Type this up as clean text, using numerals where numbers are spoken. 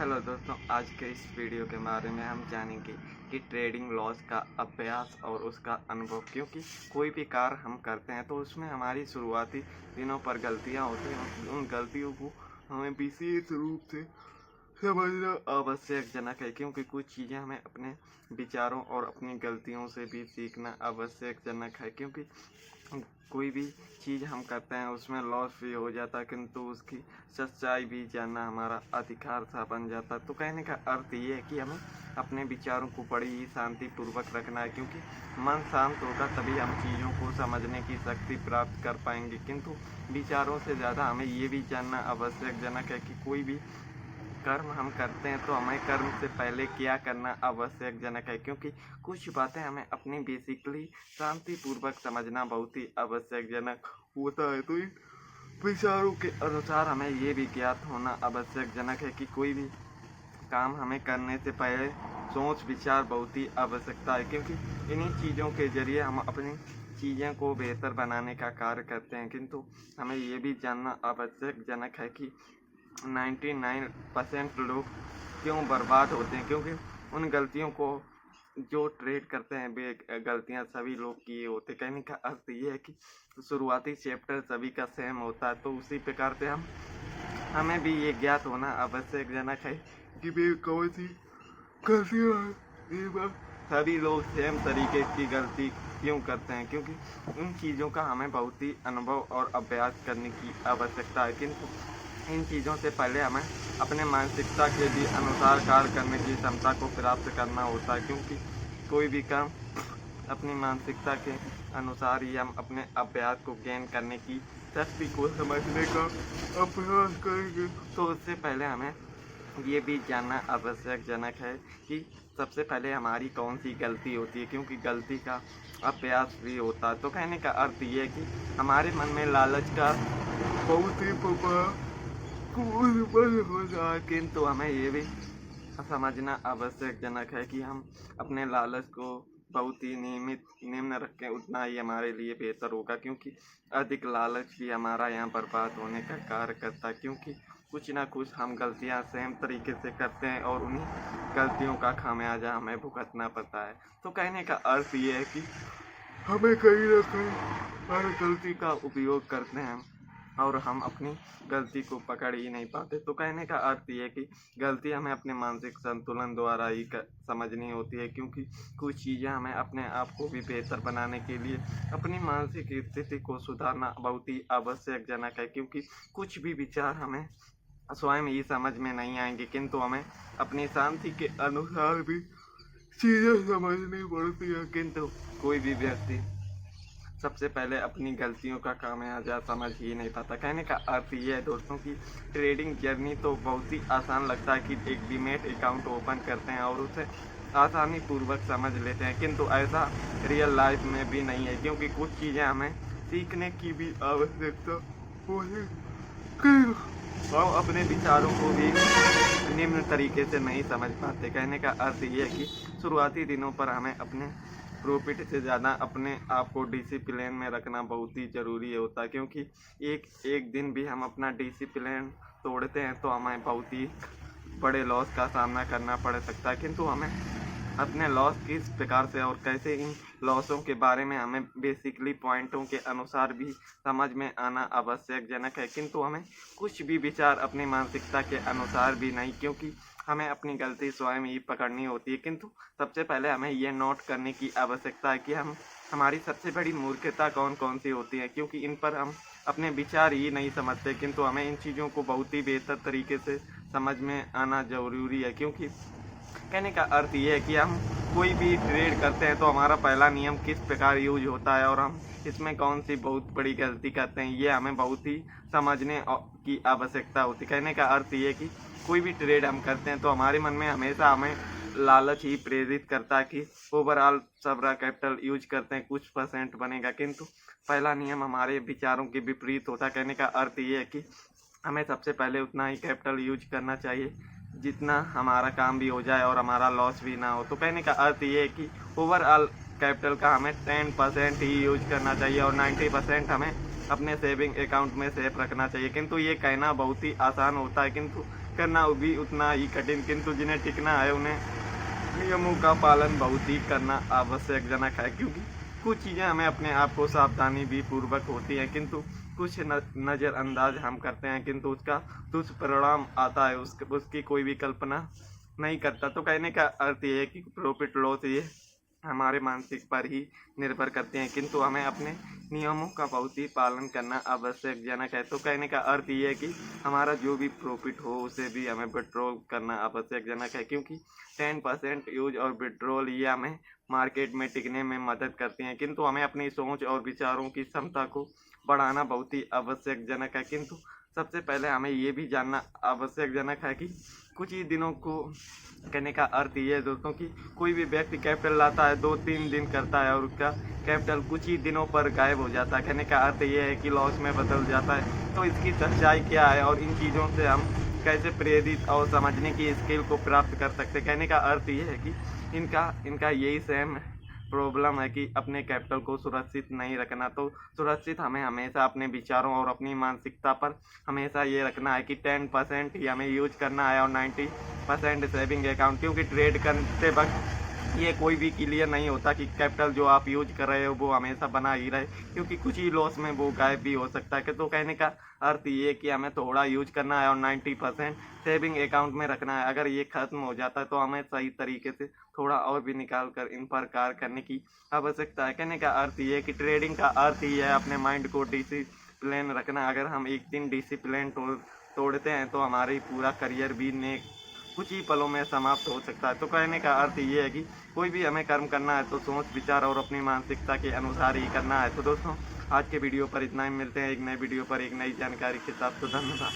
Hello दोस्तों, आज के इस वीडियो के बारे में हम जानेंगे कि ट्रेडिंग लॉस का अभ्यास और उसका अनुभव। क्योंकि कोई भी कार्य हम करते हैं तो उसमें हमारी शुरुआती दिनों पर गलतियां होती हैं। उन गलतियों को हमें विशेष रूप से समझना आवश्यकजनक है, क्योंकि कुछ चीज़ें हमें अपने विचारों और अपनी गलतियों से भी सीखना आवश्यकजनक है। क्योंकि कोई भी चीज़ हम करते हैं उसमें लॉस भी हो जाता है, किंतु उसकी सच्चाई भी जानना हमारा अधिकार सा बन जाता है। तो कहने का अर्थ ये है कि हमें अपने विचारों को बड़ी ही शांतिपूर्वक रखना है, क्योंकि मन शांत होगा तभी हम चीज़ों को समझने की शक्ति प्राप्त कर पाएंगे। किंतु विचारों से ज़्यादा हमें ये भी जानना आवश्यकजनक है कि कोई भी कर्म हम करते हैं तो हमें कर्म से पहले क्या करना आवश्यकजनक है। क्योंकि कुछ बातें हमें अपनी बेसिकली शांतिपूर्वक समझना बहुत ही आवश्यकजनक होता है। तो इन विचारों के अनुसार हमें ये भी ज्ञात होना आवश्यकजनक है कि कोई भी काम हमें करने से पहले सोच विचार बहुत ही आवश्यकता है। क्योंकि इन्हीं चीज़ों के जरिए हम अपनी चीज़ों को बेहतर बनाने का कार्य करते हैं। किंतु हमें ये भी जानना आवश्यकजनक है कि 99% लोग क्यों बर्बाद होते हैं। क्योंकि उन गलतियों को जो ट्रेड करते हैं वे गलतियां सभी लोग किए होते। कहने का अर्थ ये है कि शुरुआती चैप्टर सभी का सेम होता है। तो उसी प्रकार से हमें भी ये ज्ञात होना आवश्यकजनक है कि वे कौन सी गलतियां सभी लोग सेम तरीके की गलती क्यों करते हैं। क्योंकि उन चीज़ों का हमें बहुत ही अनुभव और अभ्यास करने की आवश्यकता है। किंतु इन चीज़ों से पहले हमें अपने मानसिकता के भी अनुसार कार्य करने की क्षमता को प्राप्त करना होता है। क्योंकि कोई भी काम अपनी मानसिकता के अनुसार ही हम अपने अभ्यास को गेन करने की शक्ति को समझने का अभ्यास करेंगे। तो उससे पहले हमें ये भी जानना आवश्यकजनक है कि सबसे पहले हमारी कौन सी गलती होती है। क्योंकि गलती का अभ्यास भी होता है। तो कहने का अर्थ ये है कि हमारे मन में लालच का बहुत ही हो जाए, किंतु हमें ये भी समझना आवश्यकजनक है कि हम अपने लालच को बहुत ही निम्न रखें, उतना ही हमारे लिए बेहतर होगा। क्योंकि अधिक लालच भी हमारा यहाँ बर्बाद होने का कार्य करता है। क्योंकि कुछ ना कुछ हम गलतियाँ सेम तरीके से करते हैं और उन्हीं गलतियों का खामियाजा हमें भुगतना पड़ता है। तो कहने का अर्थ ये है कि हमें कहीं ना कहीं हर गलती का उपयोग करते हैं और हम अपनी गलती को पकड़ ही नहीं पाते। तो कहने का अर्थ ये है कि गलती हमें अपने मानसिक संतुलन द्वारा ही समझनी होती है। क्योंकि कुछ चीज़ें हमें अपने आप को भी बेहतर बनाने के लिए अपनी मानसिक स्थिति को सुधारना बहुत ही आवश्यकजनक है। क्योंकि कुछ भी विचार हमें स्वयं ही समझ में नहीं आएंगे, किंतु हमें अपनी शांति के अनुसार भी चीज़ें समझनी पड़ती है। किंतु कोई भी व्यक्ति सबसे पहले अपनी गलतियों का खामियाजा समझ ही नहीं पाता। कहने का अर्थ ये है दोस्तों कि ट्रेडिंग जर्नी तो बहुत ही आसान लगता है कि एक डीमैट अकाउंट ओपन करते हैं और उसे आसानी पूर्वक समझ लेते हैं, किंतु ऐसा रियल लाइफ में भी नहीं है। क्योंकि कुछ चीज़ें हमें सीखने की भी आवश्यकता होती है। हम अपने विचारों को भी निम्न तरीके से नहीं समझ पाते। कहने का अर्थ ये है कि शुरुआती दिनों पर हमें अपने प्रॉफिट से ज़्यादा अपने आप को डिसिप्लिन में रखना बहुत ही ज़रूरी होता है। क्योंकि एक दिन भी हम अपना डिसिप्लिन तोड़ते हैं तो हमें बहुत ही बड़े लॉस का सामना करना पड़ सकता है। किंतु हमें अपने लॉस किस प्रकार से और कैसे इन लॉसों के बारे में हमें बेसिकली पॉइंटों के अनुसार भी समझ में आना आवश्यकजनक है। किंतु हमें कुछ भी विचार अपनी मानसिकता के अनुसार भी नहीं, क्योंकि हमें अपनी गलती स्वयं ही पकड़नी होती है। किंतु सबसे पहले हमें ये नोट करने की आवश्यकता है कि हमारी सबसे बड़ी मूर्खता कौन कौन सी होती है। क्योंकि इन पर हम अपने विचार ही नहीं समझते, किंतु हमें इन चीज़ों को बहुत ही बेहतर तरीके से समझ में आना ज़रूरी है। क्योंकि कहने का अर्थ ये है कि हम कोई भी ट्रेड करते हैं तो हमारा पहला नियम किस प्रकार यूज होता है और हम इसमें कौन सी बहुत बड़ी गलती करते हैं, ये हमें बहुत ही समझने की आवश्यकता होती है। कहने का अर्थ ये है कि कोई भी ट्रेड हम करते हैं तो हमारे मन में हमेशा हमें लालच ही प्रेरित करता है कि ओवरऑल सबरा कैपिटल यूज करते हैं कुछ % बनेगा, किंतु पहला नियम हमारे विचारों के विपरीत होता है। कहने का अर्थ ये है कि हमें सबसे पहले उतना ही कैपिटल यूज करना चाहिए जितना हमारा काम भी हो जाए और हमारा लॉस भी ना हो। तो कहने का अर्थ ये है कि ओवरऑल कैपिटल का हमें 10% ही यूज करना चाहिए और 90% हमें अपने सेविंग अकाउंट में सेफ रखना चाहिए। किंतु ये कहना बहुत ही आसान होता है, किंतु करना भी उतना ही कठिन, किंतु जिन्हें टिकना है उन्हें नियमों का पालन बहुत ही करना आवश्यकजनक है, क्योंकि कुछ चीज़ें हमें अपने आप को सावधानी भी पूर्वक होती हैं, किंतु कुछ नज़रअंदाज हम करते हैं, किंतु उसका दुष्परिणाम आता है, उसकी कोई भी कल्पना नहीं करता। तो कहने का अर्थ ये है कि प्रॉफिट लॉस ये हमारे मानसिक पर ही निर्भर करते हैं, किंतु हमें अपने नियमों का बहुत ही पालन करना आवश्यकजनक है। तो कहने का अर्थ ये है कि हमारा जो भी प्रॉफिट हो उसे भी हमें विड्रॉ करना आवश्यकजनक है, क्योंकि 10% यूज और विड्रॉल ये हमें मार्केट में टिकने में मदद करती हैं, किंतु हमें अपनी सोच और विचारों की क्षमता को बढ़ाना बहुत ही आवश्यकजनक है। किंतु सबसे पहले हमें ये भी जानना आवश्यकजनक है कि कुछ ही दिनों को, कहने का अर्थ ये है दोस्तों कि कोई भी व्यक्ति कैपिटल लाता है 2-3 दिन करता है और उसका कैपिटल कुछ ही दिनों पर गायब हो जाता है। कहने का अर्थ ये है कि लॉस में बदल जाता है। तो इसकी सच्चाई क्या है और इन चीज़ों से हम कैसे प्रेरित और समझने की स्किल को प्राप्त कर सकते हैं। कहने का अर्थ ये है कि इनका यही सेम प्रॉब्लम है कि अपने कैपिटल को सुरक्षित नहीं रखना। तो सुरक्षित हमें हमेशा अपने विचारों और अपनी मानसिकता पर हमेशा ये रखना है कि 10% ही हमें यूज करना है और 90% सेविंग अकाउंट, क्योंकि ट्रेड करते वक्त ये कोई भी क्लियर नहीं होता कि कैपिटल जो आप यूज कर रहे हो वो हमेशा बना ही रहे, क्योंकि कुछ ही लॉस में वो गायब भी हो सकता है। तो कहने का अर्थ ये कि हमें थोड़ा यूज करना है और 90% सेविंग अकाउंट में रखना है। अगर ये खत्म हो जाता है तो हमें सही तरीके से थोड़ा और भी निकाल कर इन पर कार्य करने की आवश्यकता है। कहने का अर्थ ये है कि ट्रेडिंग का अर्थ ही है अपने माइंड को डिसिप्लिन रखना। अगर हम एक दिन डिसिप्लिन तोड़ते हैं तो हमारी पूरा करियर भी कुछ ही पलों में समाप्त हो सकता है। तो कहने का अर्थ ये है कि कोई भी हमें कर्म करना है तो सोच विचार और अपनी मानसिकता के अनुसार ही करना है। तो दोस्तों आज के वीडियो पर इतना ही, मिलते हैं एक नए वीडियो पर एक नई जानकारी के साथ। तो धन्यवाद।